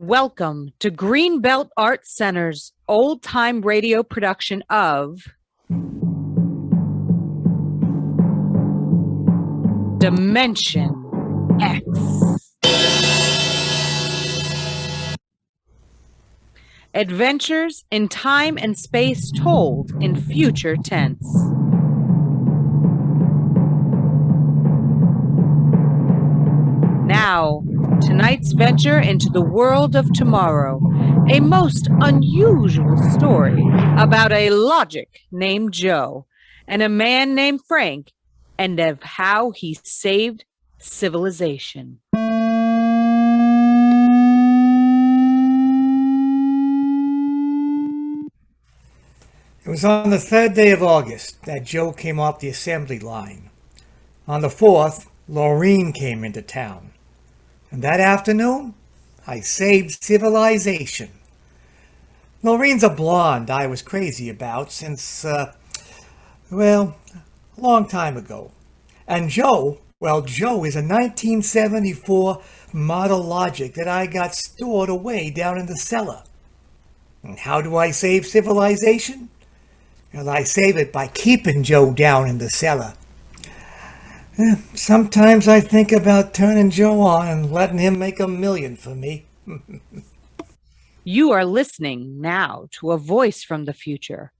Welcome to Greenbelt Art Center's old-time radio production of Dimension X. Adventures in time and space told in future tense. Now, tonight's venture into the world of tomorrow, a most unusual story about a logic named Joe and a man named Frank, and of how he saved civilization. It was on the 3rd day of August that Joe came off the assembly line. On the 4th, Laurine came into town. And that afternoon, I saved civilization. Laurine's a blonde I was crazy about since, a long time ago. And Joe is a 1974 model Logic that I got stored away down in the cellar. And how do I save civilization? Well, I save it by keeping Joe down in the cellar. Sometimes I think about turning Joe on and letting him make $1 million for me. You are listening now to a voice from the future,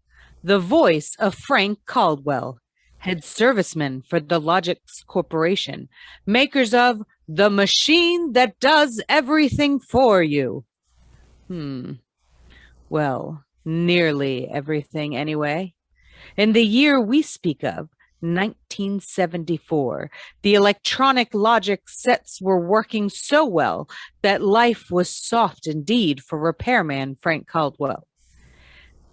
the voice of Frank Caldwell, head serviceman for the Logix Corporation, makers of the machine that does everything for you. Well, nearly everything anyway. In the year we speak of, 1974, the electronic logic sets were working so well that life was soft indeed for repairman Frank Caldwell.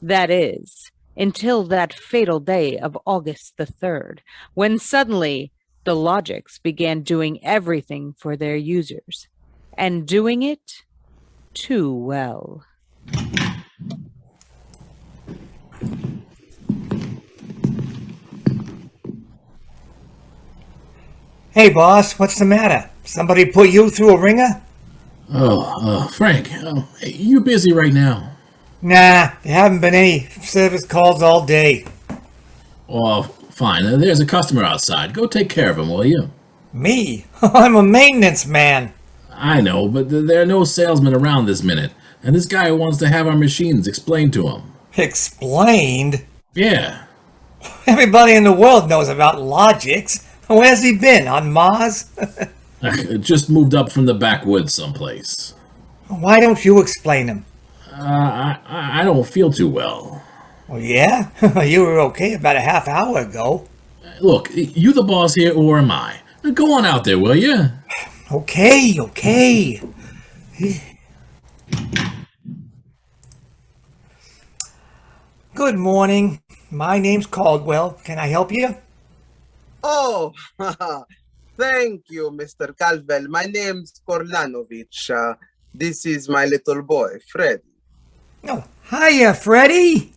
That is, until that fatal day of August the 3rd, when suddenly the Logics began doing everything for their users, and doing it too well. Hey, boss, what's the matter? Somebody put you through a ringer? Frank, you busy right now? Nah, there haven't been any service calls all day. Oh, fine. There's a customer outside. Go take care of him, will you? Me? I'm a maintenance man. I know, but there are no salesmen around this minute, and this guy wants to have our machines explained to him. Explained? Yeah. Everybody in the world knows about Logix. Where's he been? On Mars? Just moved up from the backwoods someplace. Why don't you explain him? I don't feel too well. Oh, yeah? You were okay about a half hour ago. Look, you the boss here, or am I? Go on out there, will you? Okay. Good morning. My name's Caldwell. Can I help you? Oh, thank you, Mr. Caldwell. My name's Korlanovitch. This is my little boy, Freddie. Oh, hiya, Freddie.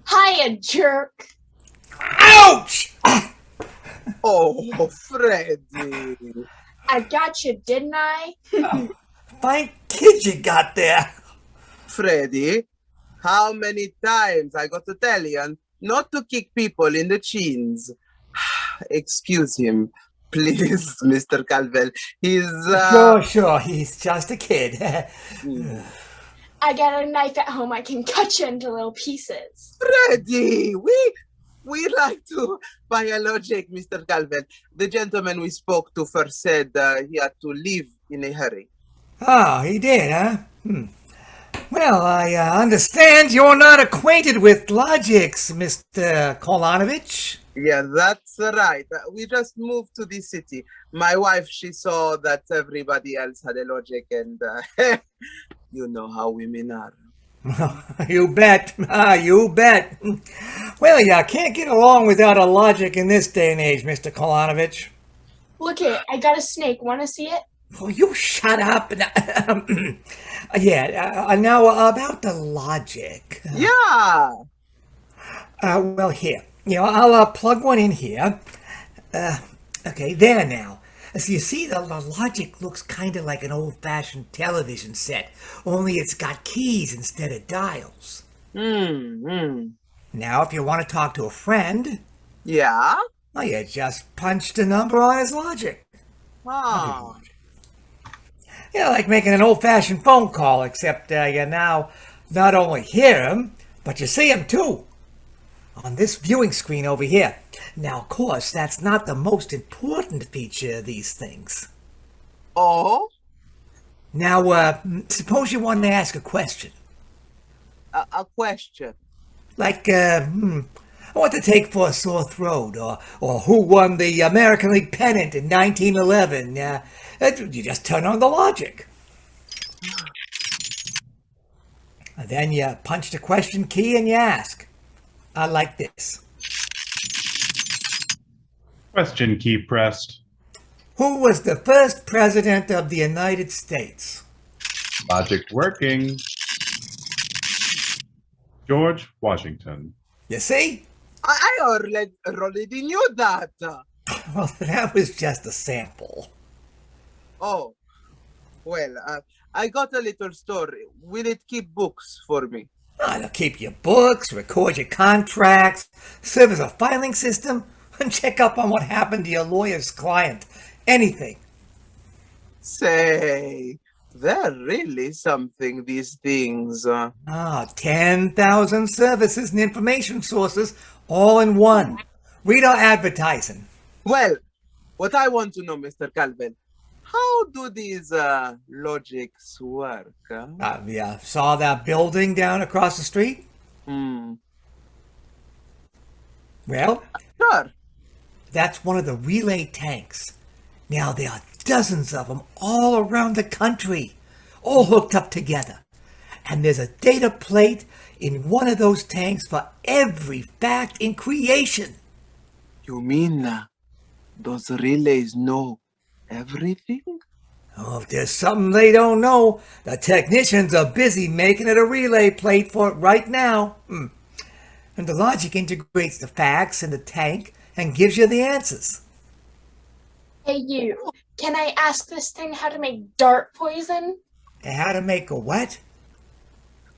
Hiya, jerk. Ouch! Oh, Freddie. I got you, didn't I? Fine kid you got there. Freddie, how many times I got to tell you not to kick people in the chins? Excuse him, please, Mr. Caldwell. He's... Sure. He's just a kid. I got a knife at home. I can cut you into little pieces. Freddie, we like to buy a logic, Mr. Caldwell. The gentleman we spoke to first said he had to leave in a hurry. Oh, he did, huh? Well, I understand you're not acquainted with Logix, Mr. Korlanovitch. Yeah, that's right. We just moved to the city. My wife, she saw that everybody else had a logic, and you know how women are. You bet. You bet. Well, you can't get along without a logic in this day and age, Mr. Korlanovitch. Look here, I got a snake. Want to see it? Oh, you shut up. Now about the logic. Yeah. Well, here. I'll plug one in here. Okay, there now. As you see, the logic looks kind of like an old-fashioned television set, only it's got keys instead of dials. Now, if you want to talk to a friend, Yeah? well, you just punch the number on his logic. Ah. Yeah, like making an old-fashioned phone call, except you now not only hear him, but you see him too. On this viewing screen over here. Now, of course, that's not the most important feature of these things. Oh? Now, suppose you want to ask a question. A question. Like, what to take for a sore throat, or who won the American League pennant in 1911. You just turn on the logic. And then you punch the question key and you ask. Like this. Question key pressed. Who was the first president of the United States? Logic working. George Washington. You see? I already knew that. Well, that was just a sample. Oh. Well, I got a little story. Will it keep books for me? It'll keep your books, record your contracts, serve as a filing system, and check up on what happened to your lawyer's client. Anything. Say, they're really something, these things. 10,000 services and information sources all in one. Read our advertising. Well, what I want to know, Mr. Calvin, how do these logics work? You saw that building down across the street? Well, Sure. that's one of the relay tanks. Now, there are dozens of them all around the country, all hooked up together. And there's a data plate in one of those tanks for every fact in creation. You mean those relays know everything? Oh, if there's something they don't know, the technicians are busy making it a relay plate for it right now. And the logic integrates the facts in the tank and gives you the answers. Hey, you. Can I ask this thing how to make dart poison? And how to make a what?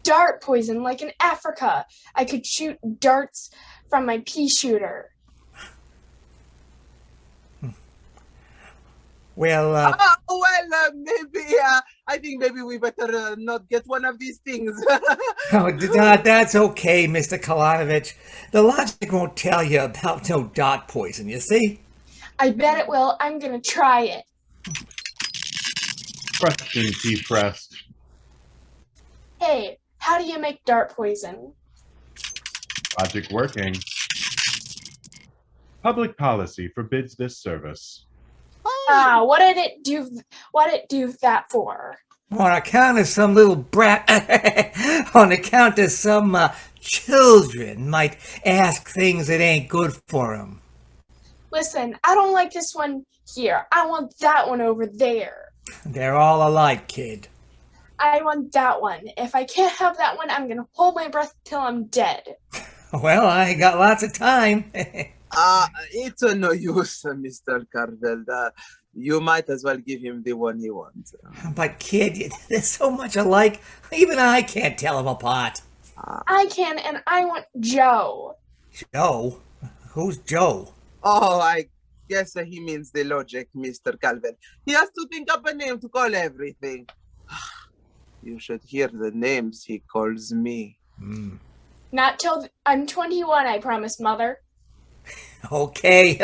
Dart poison, like in Africa. I could shoot darts from my pea shooter. Well, maybe, I think maybe we better not get one of these things. that's okay, Mr. Korlanovitch. The logic won't tell you about no dart poison, you see? I bet it will. I'm gonna try it. Question key pressed. Hey, how do you make dart poison? Logic working. Public policy forbids this service. What did it do? What did it do that for? On account of some little brat, on account of some children might ask things that ain't good for them. Listen, I don't like this one here. I want that one over there. They're all alike, kid. I want that one. If I can't have that one, I'm gonna hold my breath till I'm dead. Well, I got lots of time. It's no use, Mr. Carvel. You might as well give him the one he wants. But kid, they're so much alike, even I can't tell them apart. I can, and I want Joe. Joe? Who's Joe? Oh, I guess he means the logic, Mr. Calvin. He has to think up a name to call everything. You should hear the names he calls me. Not till I'm 21, I promise, Mother. Okay,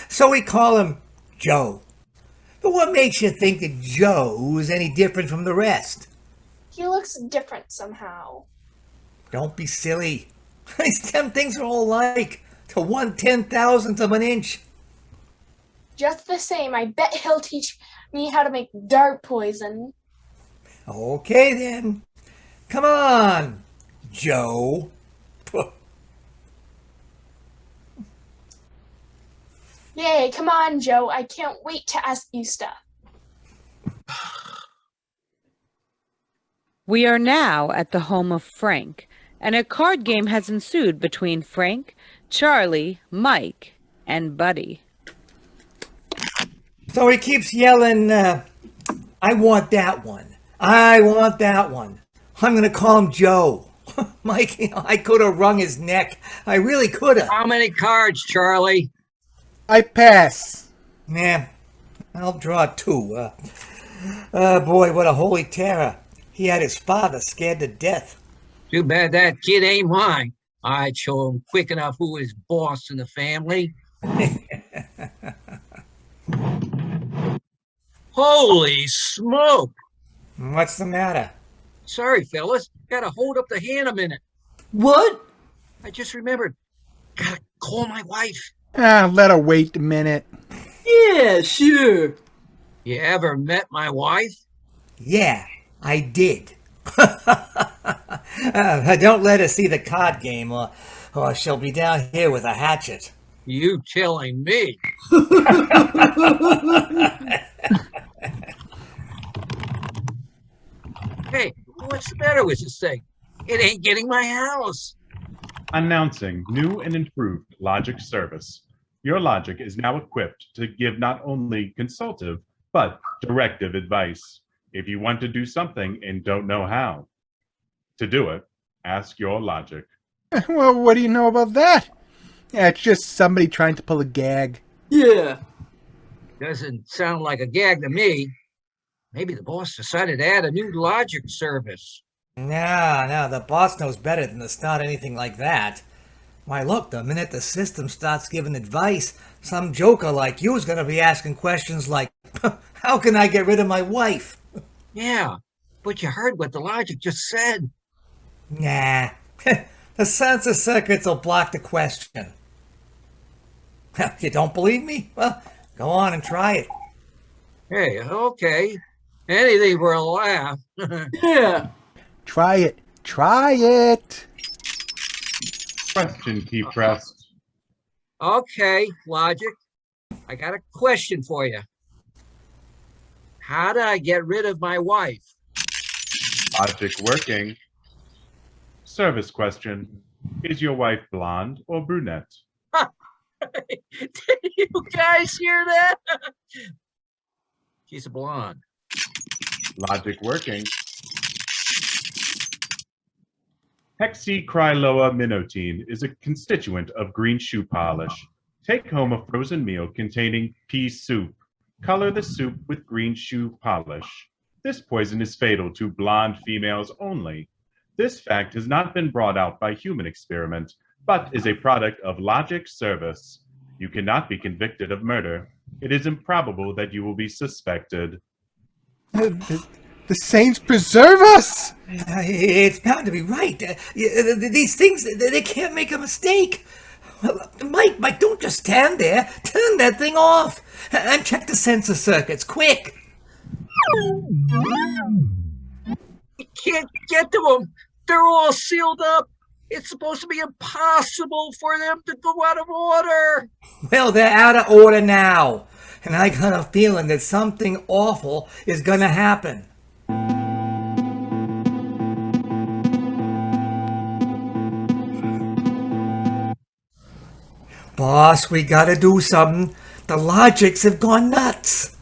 so we call him Joe. But what makes you think that Joe's any different from the rest? He looks different somehow. Don't be silly. These damn things are all alike, to 1/10,000th of an inch. Just the same, I bet he'll teach me how to make dart poison. Okay then. Come on, Joe. Yay, come on, Joe. I can't wait to ask you stuff. We are now at the home of Frank, and a card game has ensued between Frank, Charlie, Mike, and Buddy. So he keeps yelling, I want that one. I want that one. I'm going to call him Joe. Mike, I could have wrung his neck. I really could have. How many cards, Charlie? I pass. Yeah, I'll draw 2. Boy, what a holy terror. He had his father scared to death. Too bad that kid ain't mine. I'd show him quick enough who is boss in the family. Holy smoke! What's the matter? Sorry, fellas. Gotta hold up the hand a minute. What? I just remembered. Gotta call my wife. Let her wait a minute. Yeah, sure. You ever met my wife? Yeah, I did. Don't let her see the card game or she'll be down here with a hatchet. You telling me? Hey, what's the matter with this thing? It ain't getting my house. Announcing new and improved logic service. Your logic is now equipped to give not only consultative, but directive advice. If you want to do something and don't know how to do it, ask your logic. Well, what do you know about that? Yeah, it's just somebody trying to pull a gag. Yeah. Doesn't sound like a gag to me. Maybe the boss decided to add a new logic service. No, the boss knows better than to start anything like that. Why, look, the minute the system starts giving advice, some joker like you is going to be asking questions like, how can I get rid of my wife? Yeah, but you heard what the logic just said. Nah, the sensor circuits will block the question. You don't believe me? Well, go on and try it. Hey, okay. Anything for a laugh. Yeah. Try it. Try it. Question key pressed. Okay, logic. I got a question for you. How do I get rid of my wife? Logic working. Service question. Is your wife blonde or brunette? Did you guys hear that? She's a blonde. Logic working. Hexycryloaminotine is a constituent of green shoe polish. Take home a frozen meal containing pea soup. Color the soup with green shoe polish. This poison is fatal to blonde females only. This fact has not been brought out by human experiment, but is a product of logic service. You cannot be convicted of murder. It is improbable that you will be suspected. The saints preserve us! It's bound to be right. These things, they can't make a mistake. Mike, don't just stand there. Turn that thing off and check the sensor circuits, quick. You can't get to them. They're all sealed up. It's supposed to be impossible for them to go out of order. Well, they're out of order now. And I got a feeling that something awful is gonna happen. Boss, we gotta do something. The logics have gone nuts.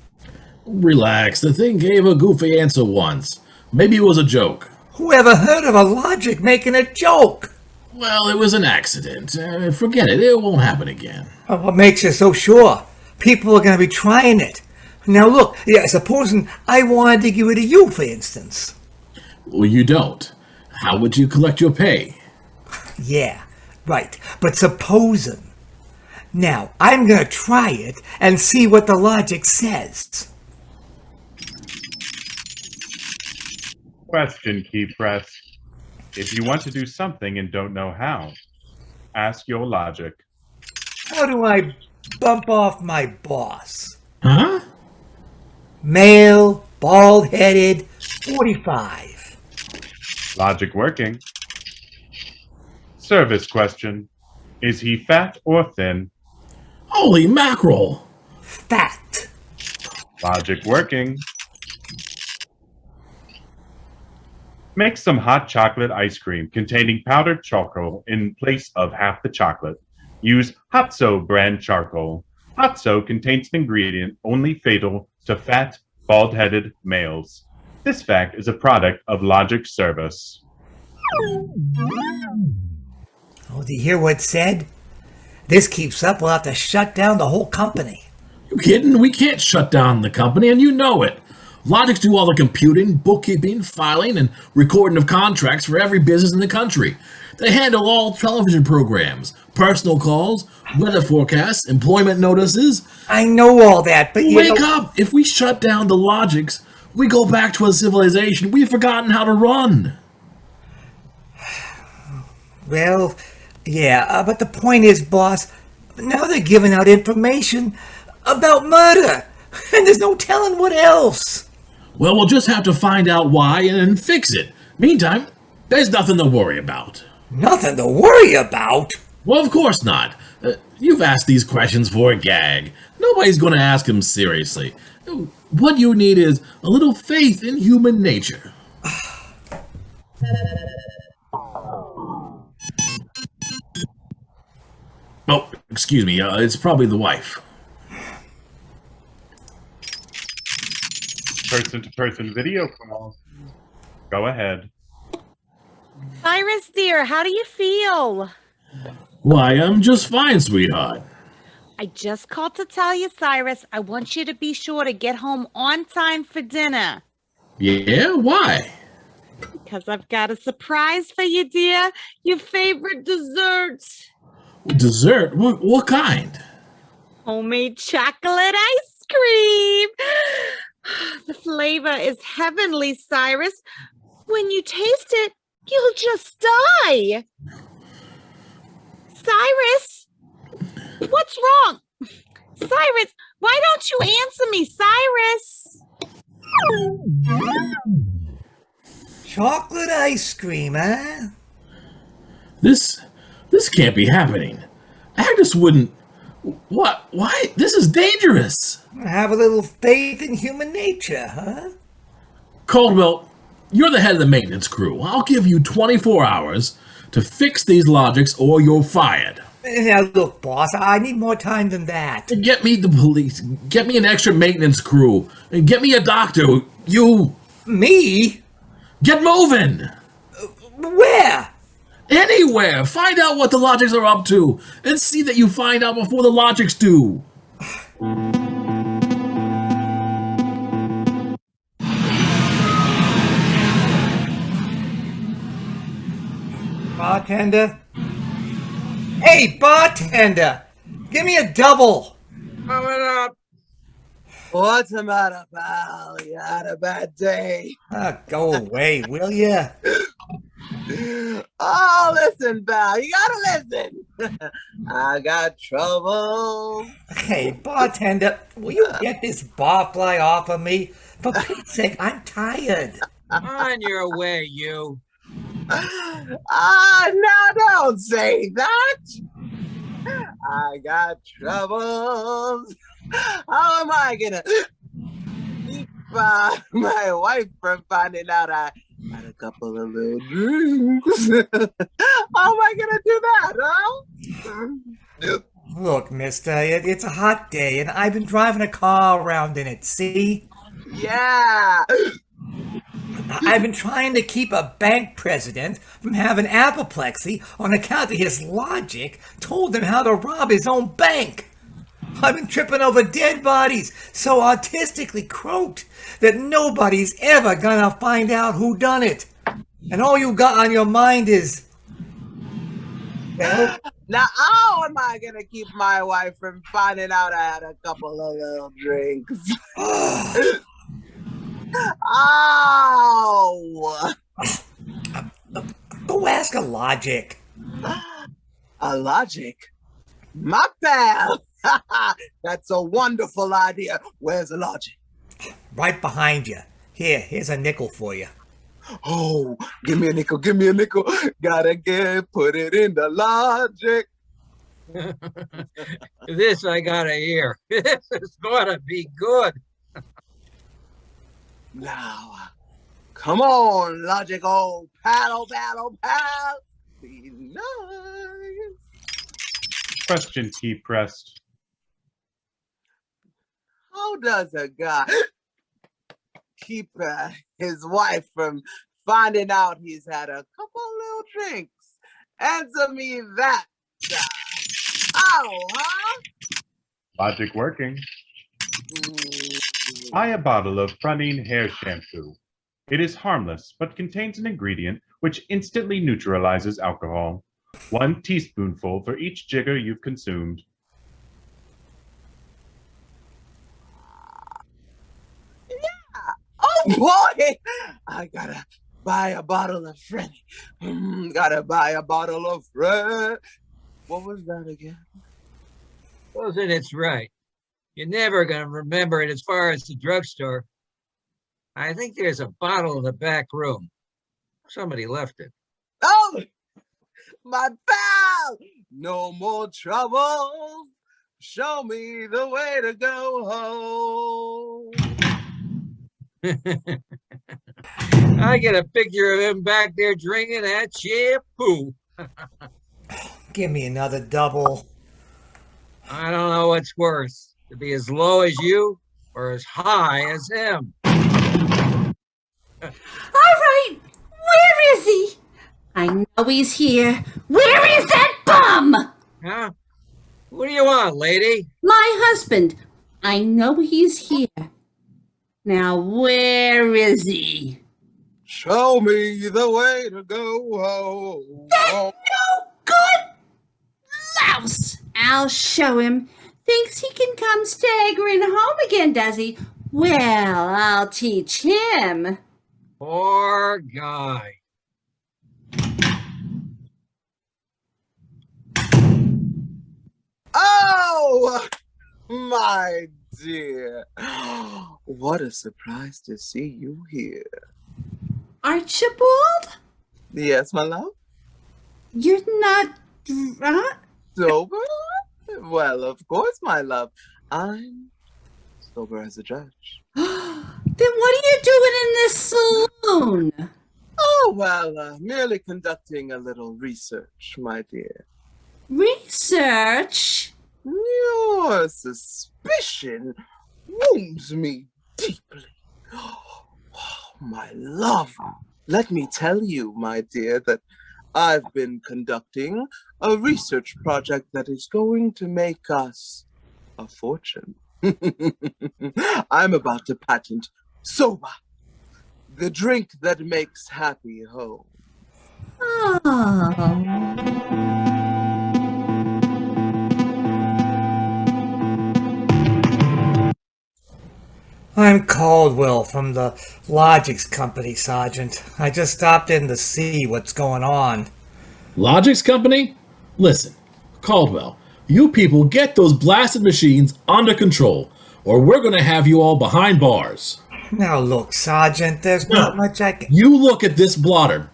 Relax, the thing gave a goofy answer once. Maybe it was a joke. Who ever heard of a logic making a joke? Well, it was an accident. Forget it, it won't happen again. What makes you so sure? People are gonna be trying it. Now look, supposing I wanted to give it to you, for instance. Well, you don't. How would you collect your pay? Yeah, right. But supposing. Now, I'm going to try it and see what the logic says. Question key pressed. If you want to do something and don't know how, ask your logic. How do I bump off my boss? Huh? Male, bald-headed, 45. Logic working. Service question. Is he fat or thin? Holy mackerel! Fat. Logic working. Make some hot chocolate ice cream containing powdered charcoal in place of half the chocolate. Use Hotso brand charcoal. Hot soap contains an ingredient only fatal to fat, bald-headed males. This fact is a product of logic service. Oh, do you hear what it said? This keeps up, we'll have to shut down the whole company. You kidding? We can't shut down the company, and you know it. Logics do all the computing, bookkeeping, filing, and recording of contracts for every business in the country. They handle all television programs, personal calls, weather forecasts, employment notices. I know all that, but Wake up! If we shut down the Logics, we go back to a civilization we've forgotten how to run. Well, yeah, but the point is, boss, now they're giving out information about murder, and there's no telling what else. Well, we'll just have to find out why and fix it. Meantime, there's nothing to worry about. Nothing to worry about? Well, of course not. You've asked these questions for a gag. Nobody's going to ask them seriously. What you need is a little faith in human nature. Oh, excuse me. It's probably the wife. Person-to-person video call. Go ahead. Cyrus, dear, how do you feel? Why, I'm just fine, sweetheart. I just called to tell you, Cyrus, I want you to be sure to get home on time for dinner. Yeah? Why? Because I've got a surprise for you, dear. Your favorite dessert. Dessert? What kind? Homemade chocolate ice cream. The flavor is heavenly, Cyrus. When you taste it, you'll just die. Cyrus, what's wrong? Cyrus, why don't you answer me, Cyrus? Chocolate ice cream, huh? This can't be happening. Agnes wouldn't... What? Why? This is dangerous. Have a little faith in human nature, huh? Caldwell, you're the head of the maintenance crew. I'll give you 24 hours to fix these Logics or you're fired. Now look, boss, I need more time than that. Get me the police. Get me an extra maintenance crew. And get me a doctor. You... Me? Get moving. Where? Anywhere. Find out what the Logics are up to. And see that you find out before the Logics do. Bartender? Hey, bartender! Give me a double! Coming up. What's the matter, pal? You had a bad day. Go away, will ya? Oh, listen, pal. You gotta listen. I got trouble. Hey, bartender, will you get this barfly off of me? For Pete's sake, I'm tired. On your way, you. No, don't say that. I got troubles. How am I gonna keep my wife from finding out I had a couple of little drinks? How am I gonna do that, huh? Look, mister, it's a hot day, and I've been driving a car around in it, see? Yeah. I've been trying to keep a bank president from having apoplexy on account of his logic told him how to rob his own bank. I've been tripping over dead bodies so artistically croaked that nobody's ever gonna find out who done it. And all you got on your mind is... Well, now how am I gonna keep my wife from finding out I had a couple of little drinks? Oh! Go ask a logic. A logic? My pal! That's a wonderful idea. Where's the logic? Right behind you. Here's a nickel for you. Oh, give me a nickel, give me a nickel. Gotta put it in the logic. This I gotta hear. This is gonna be good. Now, come on, logic, old pal, pal. Be nice. Question key pressed. How does a guy keep his wife from finding out he's had a couple little drinks? Answer me that. How, huh? Logic working. Buy a bottle of Laurine hair shampoo. It is harmless, but contains an ingredient which instantly neutralizes alcohol. 1 teaspoonful for each jigger you've consumed. Oh boy! I gotta buy a bottle of Freddie. Gotta buy a bottle of Freddie. What was that again? Wasn't it's right? You're never gonna remember it as far as the drugstore. I think there's a bottle in the back room. Somebody left it. Oh, my pal! No more trouble. Show me the way to go home. I get a picture of him back there drinking that shampoo. Give me another double. I don't know what's worse, to be as low as you or as high as him. All right, where is he? I know he's here. Where is that bum? Huh? What do you want, lady? My husband. I know he's here. Now, where is he? Show me the way to go home. That no good louse. I'll show him. Thinks he can come staggering home again, does he? Well, I'll teach him. Poor guy. Oh, my dear. What a surprise to see you here. Archibald? Yes, my love? You're not drunk? Sober? Well, of course, my love. I'm sober as a judge. Then what are you doing in this saloon? Oh, well, merely conducting a little research, my dear. Research? Your suspicion wounds me deeply. Oh, my love, let me tell you, my dear, that I've been conducting a research project that is going to make us a fortune. I'm about to patent Soba, the drink that makes happy home. Oh. I'm Caldwell from the Logics Company, Sergeant. I just stopped in to see what's going on. Logics Company? Listen, Caldwell, you people get those blasted machines under control, or we're going to have you all behind bars. Now look, Sergeant, there's not much I can... You look at this blotter.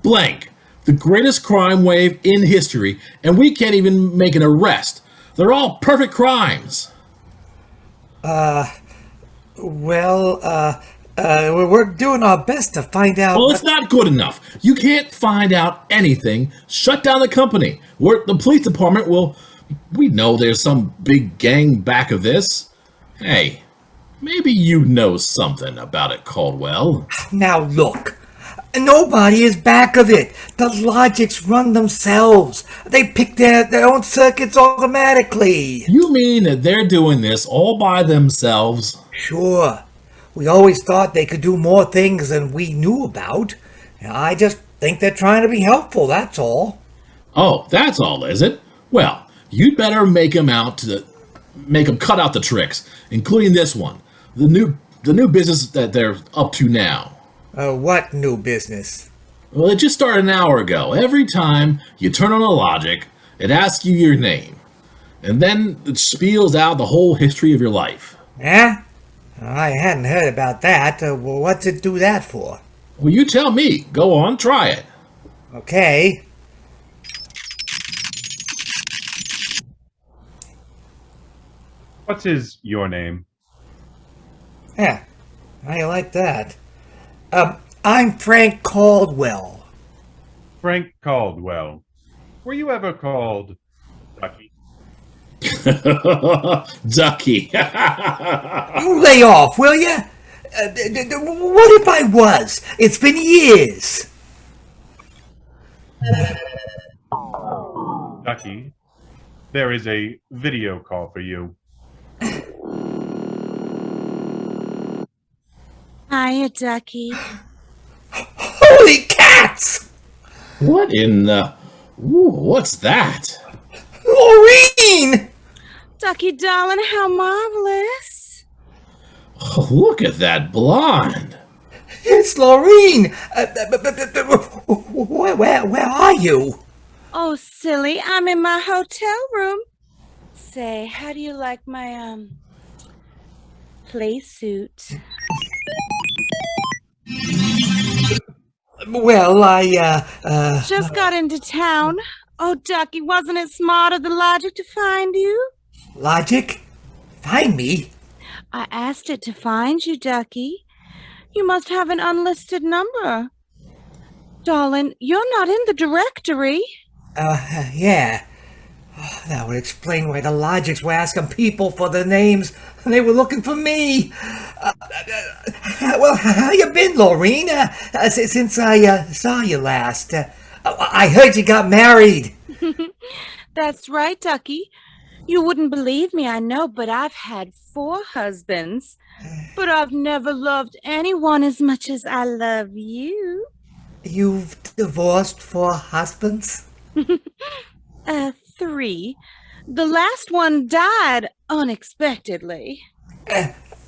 Blank. The greatest crime wave in history, and we can't even make an arrest. They're all perfect crimes. We're doing our best to find out... Well, it's not good enough. You can't find out anything. Shut down the company. The police department will... We know there's some big gang back of this. Hey, maybe you know something about it, Caldwell. Now look, nobody is back of it. The Logics run themselves. They pick their own circuits automatically. You mean that they're doing this all by themselves? Sure. We always thought they could do more things than we knew about. I just think they're trying to be helpful, that's all. Oh, that's all, is it? Well, you'd better make them cut out the tricks, including this one. The new business that they're up to now. What new business? Well, it just started an hour ago. Every time you turn on a Logic, it asks you your name. And then it spiels out the whole history of your life. Yeah? I hadn't heard about that. What's it do that for? Well, you tell me. Go on, try it. Okay. What is your name? Yeah, I like that. I'm Frank Caldwell. Frank Caldwell. Were you ever called Ducky? Ducky. You lay off, will you? What if I was? It's been years. Ducky, there is a video call for you. Hiya, Ducky. Holy cats! What in the... Ooh, what's that? Laurine! Ducky, darling, how marvelous. Oh, look at that blonde. It's Laurine. Where are you? Oh, silly, I'm in my hotel room. Say, how do you like my, play suit? Well, Just got into town. Oh, Ducky, wasn't it smart of the logic to find you? Logic? Find me? I asked it to find you, Ducky. You must have an unlisted number. Darling, you're not in the directory. Yeah. Oh, that would explain why the Logics were asking people for their names. They were looking for me. Well, how you been, Laurine? Since I saw you last. I heard you got married. That's right, Ducky. You wouldn't believe me, I know, but I've had 4 husbands. But I've never loved anyone as much as I love you. You've divorced 4 husbands? 3. The last one died unexpectedly.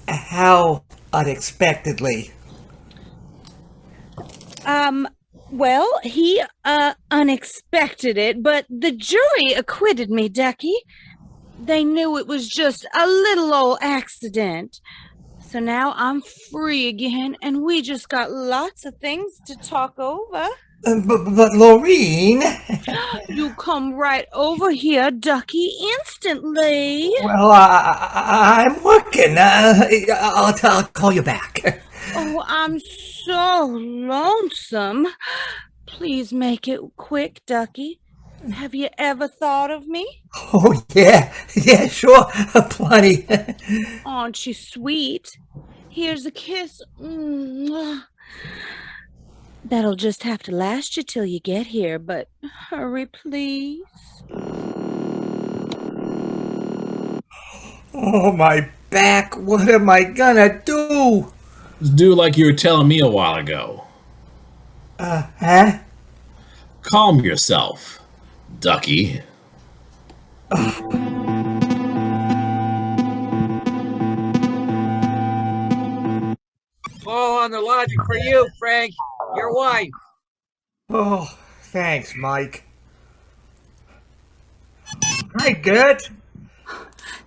How unexpectedly? Well, he, unexpected it, but the jury acquitted me, Ducky. They knew it was just a little old accident. So now I'm free again, and we just got lots of things to talk over. But Laurine... You come right over here, Ducky, instantly. Well, I'm working. I'll call you back. Oh, I'm so lonesome. Please make it quick, Ducky. Have you ever thought of me? Oh, yeah, sure, plenty. Aren't you sweet? Here's a kiss. That'll just have to last you till you get here, but hurry, please. Oh, my back. What am I gonna do? Just do like you were telling me a while ago. Huh? Calm yourself, Ducky. All on the logic for you, Frank. Your wife. Oh, thanks, Mike. Hi, Gert.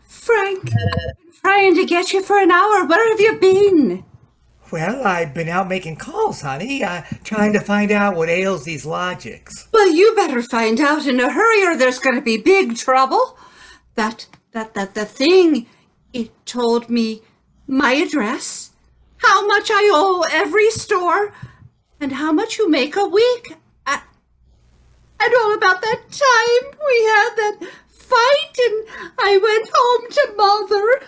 Frank, I've been trying to get you for an hour. Where have you been? Well, I've been out making calls, honey, trying to find out what ails these Logics. Well, you better find out in a hurry or there's going to be big trouble. The thing, it told me my address, how much I owe every store, and how much you make a week. And all about that time we had that fight and I went home to Mother.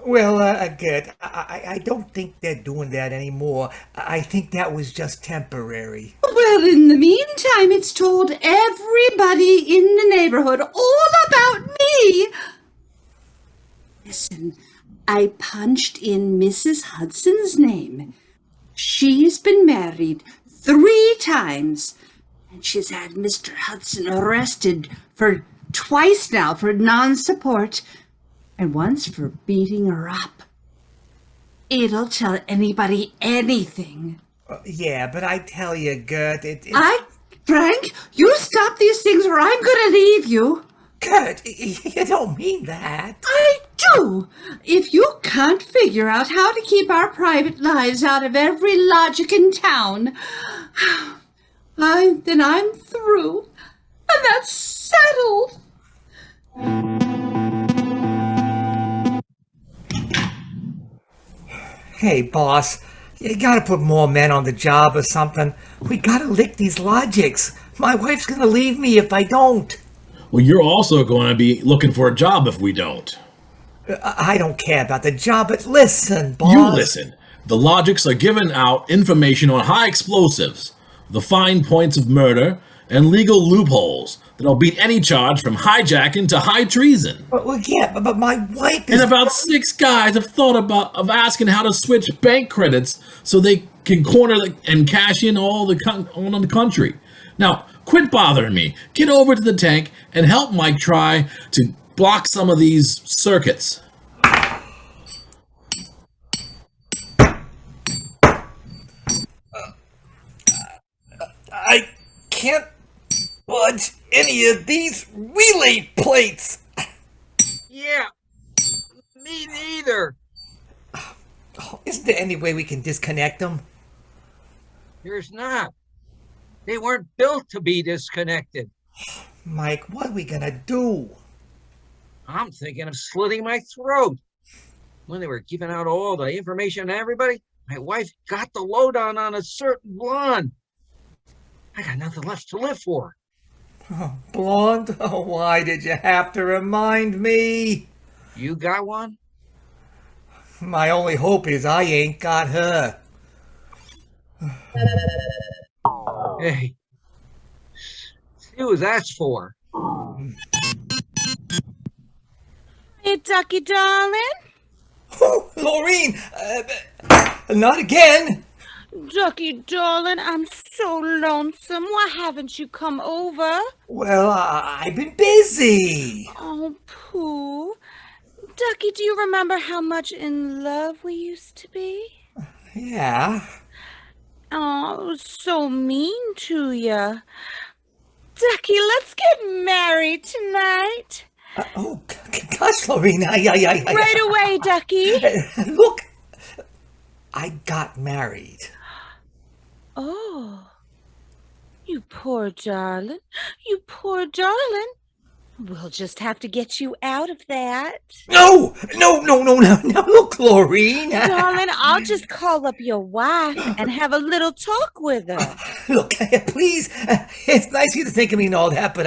Well, Gert, I don't think they're doing that anymore. I think that was just temporary. Well, in the meantime, it's told everybody in the neighborhood all about me. Listen, I punched in Mrs. Hudson's name. She's been married 3 times, and she's had Mr. Hudson arrested for twice now for non-support, and once for beating her up. It'll tell anybody anything. Yeah, but I tell you, Gert, Frank, you stop these things or I'm gonna leave you. Gert, you don't mean that. I do. If you can't figure out how to keep our private lives out of every logic in town, then I'm through. And that's settled. Hey, boss, you gotta put more men on the job or something. We gotta lick these Logics. My wife's gonna leave me if I don't. Well, you're also going to be looking for a job if we don't. I don't care about the job, but listen, boss. You listen. The Logics are giving out information on high explosives, the fine points of murder, and legal loopholes that'll beat any charge from hijacking to high treason. Well, yeah, but my wife is... And about 6 guys have thought of asking how to switch bank credits so they can corner and cash in all the on the country. Now, quit bothering me. Get over to the tank and help Mike try to block some of these circuits. I can't budge any of these relay plates. Yeah, me neither. Oh, isn't there any way we can disconnect them? There's not. They weren't built to be disconnected. Mike, what are we gonna do? I'm thinking of slitting my throat. When they were giving out all the information to everybody, my wife got the lowdown on a certain blonde. I got nothing left to live for. Oh, blonde? Oh, why did you have to remind me? You got one? My only hope is I ain't got her. Hey, see what that's for. Hey, Ducky darling. Oh, Laurine! Not again! Ducky darling, I'm so lonesome. Why haven't you come over? Well, I've been busy. Oh, Pooh. Ducky, do you remember how much in love we used to be? Yeah. Oh, I was so mean to you. Ducky, let's get married tonight. Oh, gosh, Laurine, Right away, Ducky. Look, I got married. Oh, you poor darling. You poor darling. We'll just have to get you out of that. No, look, Laurine. Darling, I'll just call up your wife and have a little talk with her. Look, please, it's nice of you to think of me and all that, but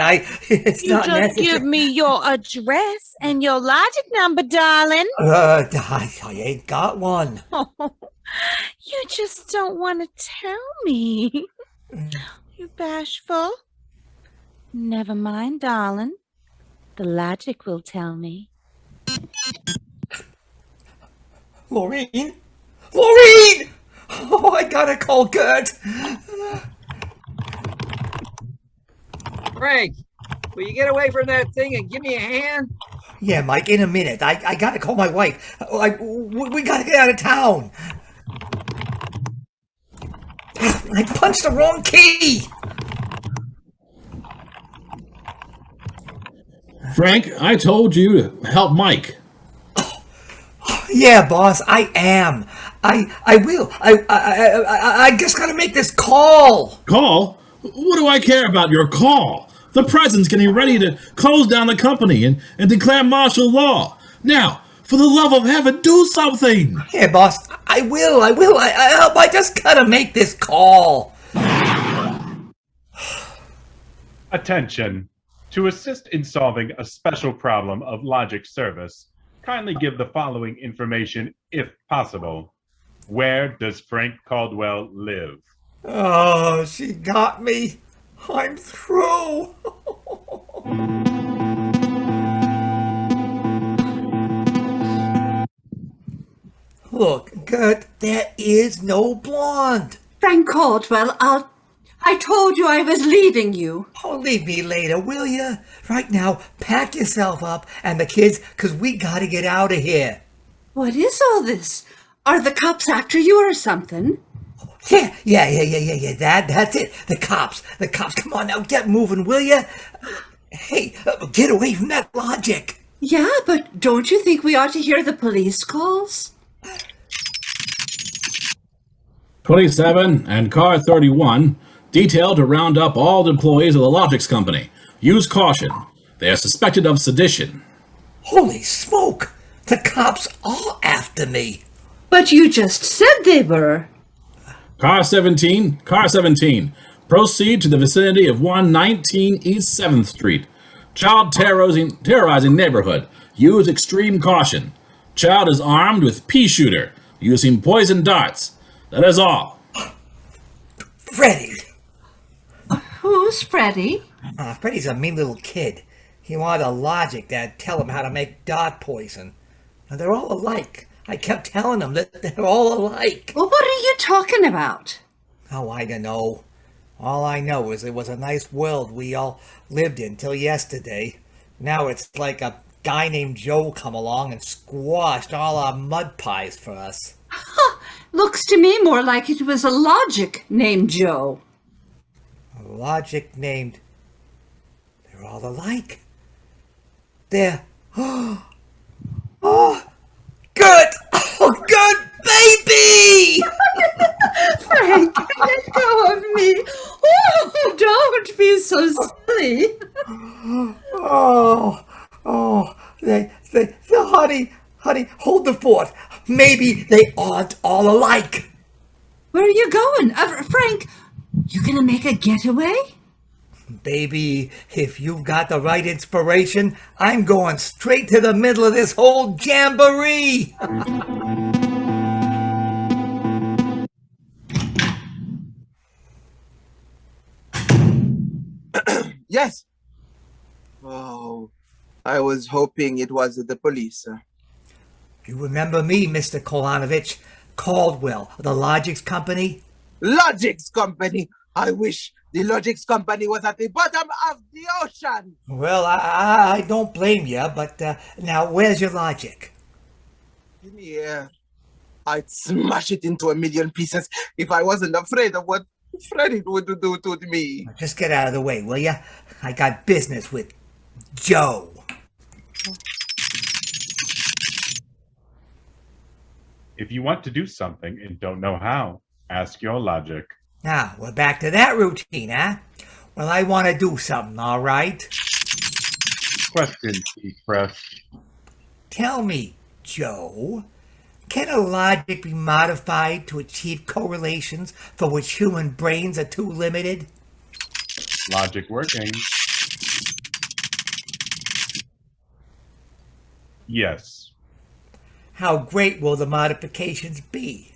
it's not necessary. You just give me your address and your logic number, darling. I ain't got one. You just don't want to tell me. You bashful. Never mind, darling. The logic will tell me. Laurine! Laurine! Oh, I gotta call Gert. Frank, will you get away from that thing and give me a hand? Yeah, Mike, in a minute. I gotta call my wife. We gotta get out of town. I punched the wrong key. Frank, I told you to help Mike. Yeah, boss, I am. I will. I just gotta make this call. Call? What do I care about your call? The president's getting ready to close down the company and declare martial law. Now, for the love of heaven, do something. Yeah, boss, I will. I just gotta make this call. Attention. To assist in solving a special problem of logic service, kindly give the following information if possible. Where does Frank Caldwell live? Oh, she got me. I'm through. Look, Gert, there is no blonde. Frank Caldwell, I told you I was leaving you. Oh, leave me later, will you? Right now, pack yourself up and the kids, because we gotta get out of here. What is all this? Are the cops after you or something? Yeah, that's it. The cops. Come on now, get moving, will you? Hey, get away from that logic. Yeah, but don't you think we ought to hear the police calls? 27 and car 31, detailed to round up all the employees of the Logics Company. Use caution. They are suspected of sedition. Holy smoke! The cops are after me. But you just said they were. Car 17, proceed to the vicinity of 119 East 7th Street. Child terrorizing neighborhood. Use extreme caution. Child is armed with pea shooter, using poison darts. That is all. Freddie! Who's Freddie? Freddie's a mean little kid. He wanted a logic that'd tell him how to make dart poison. And they're all alike. I kept telling him that they're all alike. Well, what are you talking about? Oh, I don't know. All I know is it was a nice world we all lived in till yesterday. Now it's like a guy named Joe come along and squashed all our mud pies for us. Looks to me more like it was a logic named Joe. A logic named... They're all alike. They're... Oh, good! Oh, good baby! Frank, let go of me. Oh, don't be so silly. Honey, hold the fort. Maybe they aren't all alike. Where are you going? Frank, you gonna make a getaway? Baby, if you've got the right inspiration, I'm going straight to the middle of this whole jamboree. Yes. Oh, I was hoping it was the police. You remember me, Mr. Korlanovitch? Caldwell, the Logics Company? Logics Company! I wish the Logics Company was at the bottom of the ocean! Well, I don't blame you, but now where's your logic? In the air. I'd smash it into a million pieces if I wasn't afraid of what Freddie would do to me. Just get out of the way, will you? I got business with Joe. If you want to do something and don't know how, ask your logic. Now, we're back to that routine, huh? Well, I want to do something, all right? Question, Chief Press. Tell me, Joe, can a logic be modified to achieve correlations for which human brains are too limited? Logic working. Yes. How great will the modifications be?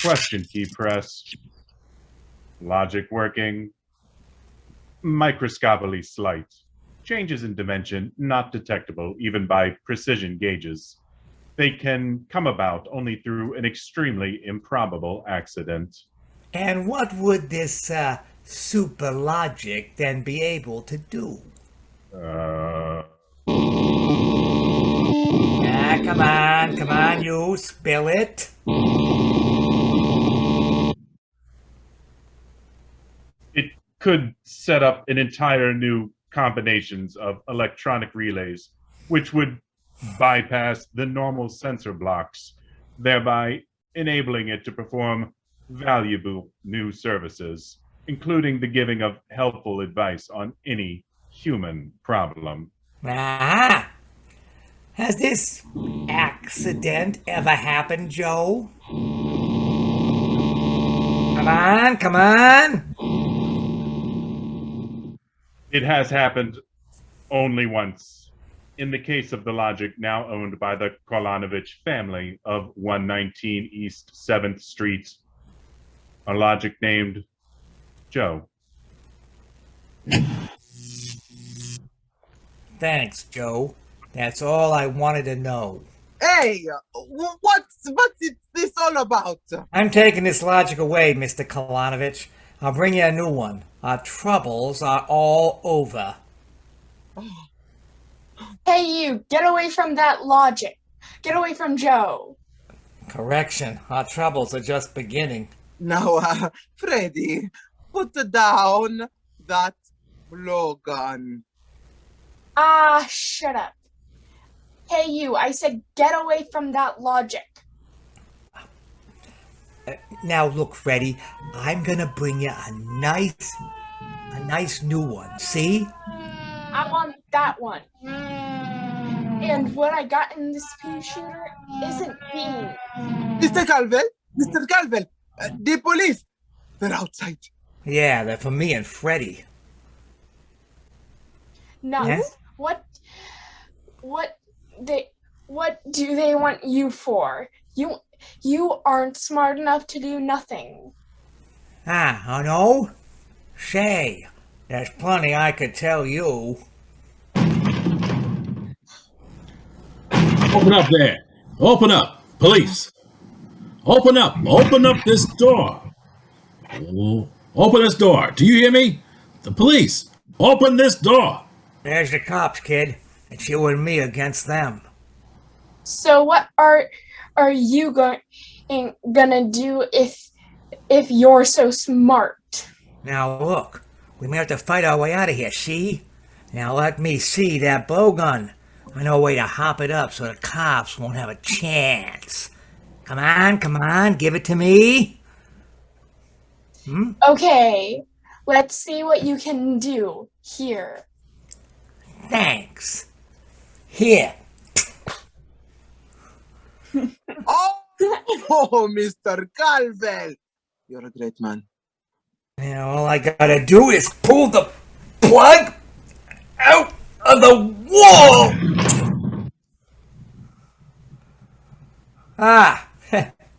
Question, Key Press. Logic working. Microscopically slight. Changes in dimension not detectable even by precision gauges. They can come about only through an extremely improbable accident. And what would this super logic then be able to do? Come on, you spill it. It could set up an entire new combinations of electronic relays, which would bypass the normal sensor blocks, thereby enabling it to perform valuable new services, including the giving of helpful advice on any human problem. Ah! Has this accident ever happened, Joe? Come on! It has happened only once, in the case of the Logic now owned by the Korlanovitch family of 119 East 7th Street, a Logic named Joe. Thanks, Joe. That's all I wanted to know. Hey, what's this all about? I'm taking this logic away, Mr. Korlanovitch. I'll bring you a new one. Our troubles are all over. Hey, you, get away from that logic. Get away from Joe. Correction, our troubles are just beginning. Now, Freddie, put down that blowgun. Ah, shut up. Hey, you, I said get away from that logic. Now look, Freddie, I'm gonna bring you a nice new one, see? I want that one. And what I got in this pea shooter isn't beans. Mr. Calvel, the police, they're outside. Yeah, they're for me and Freddie. Nuts. Yes? What do they want you for? You aren't smart enough to do nothing. Oh no? Say, there's plenty I could tell you. Open up there. Open up. Police. Open up. Open up this door. Oh, open this door. Do you hear me? The police. Open this door. There's the cops, kid. It's you and me against them. So what are you gonna do if you're so smart? Now look, we may have to fight our way out of here, see? Now let me see that blowgun. I know a way to hop it up so the cops won't have a chance. Come on, give it to me. Okay, let's see what you can do. Here. Thanks. Here. Oh, Mr. Calvel. You're a great man. Now all I gotta do is pull the plug out of the wall.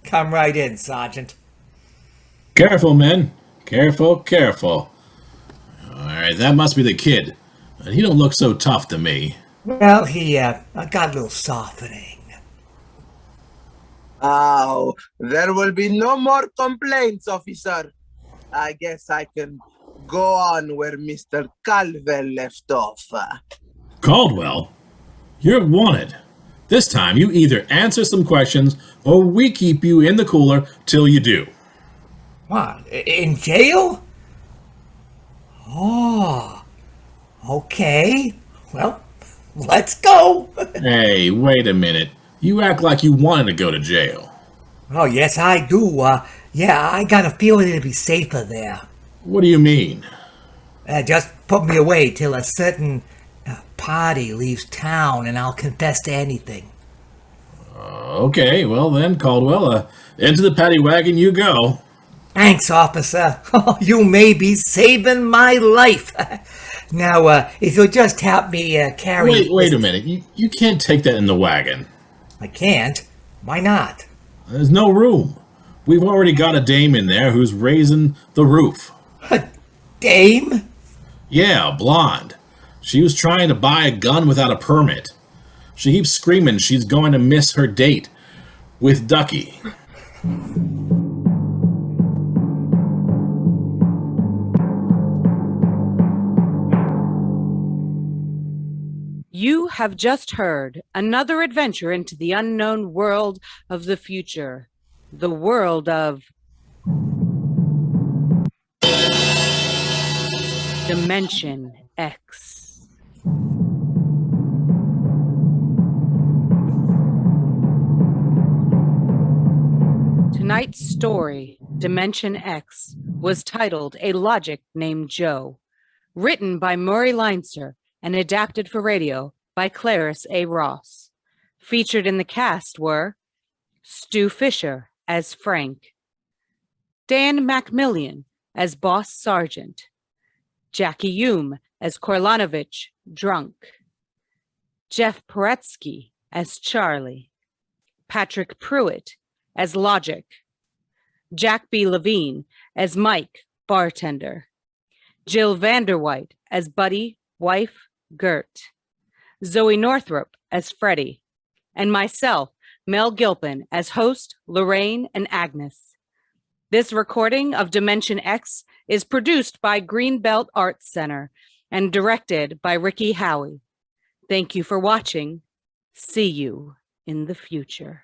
Come right in, Sergeant. Careful, men. Careful, careful. All right, that must be the kid. He don't look so tough to me. Well, he got a little softening. Oh, there will be no more complaints, officer. I guess I can go on where Mr. Calvel left off. Caldwell, you're wanted. This time you either answer some questions or we keep you in the cooler till you do. What, in jail? Oh, okay. Well, let's go. Hey, wait a minute. You act like you wanted to go to jail. Oh, yes, I do. Yeah, I got a feeling it'd be safer there. What do you mean? Just put me away till a certain party leaves town and I'll confess to anything. Okay, well then, Caldwell, into the paddy wagon you go. Thanks, officer. You may be saving my life. Now, if you'll just help me carry... Wait a minute. You can't take that in the wagon. I can't? Why not? There's no room. We've already got a dame in there who's raising the roof. A dame? Yeah, a blonde. She was trying to buy a gun without a permit. She keeps screaming she's going to miss her date with Ducky. You have just heard another adventure into the unknown world of the future. The world of Dimension X. Tonight's story, Dimension X, was titled A Logic Named Joe, written by Murray Leinster and adapted for radio by Clarice A. Ross. Featured in the cast were STU FISCHER as Frank, Dan MACMILLAN as Boss Sergeant, Jackie YOUM as Korlanovitch, Drunk, Jeff PORETSKY as Charlie, Patrick PRUITT as Logic, Jack B. LEVINE as Mike, Bartender, Jill VANDERWEIT as Buddy, Wife, Gert, ZOE NORTHRUP as Freddie, and myself, Mel Gilpin, as host, Laurine and Agnes. This recording of Dimension X is produced by Greenbelt Arts Center and directed by RIKKI HOWIE. Thank you for watching. See you in the future.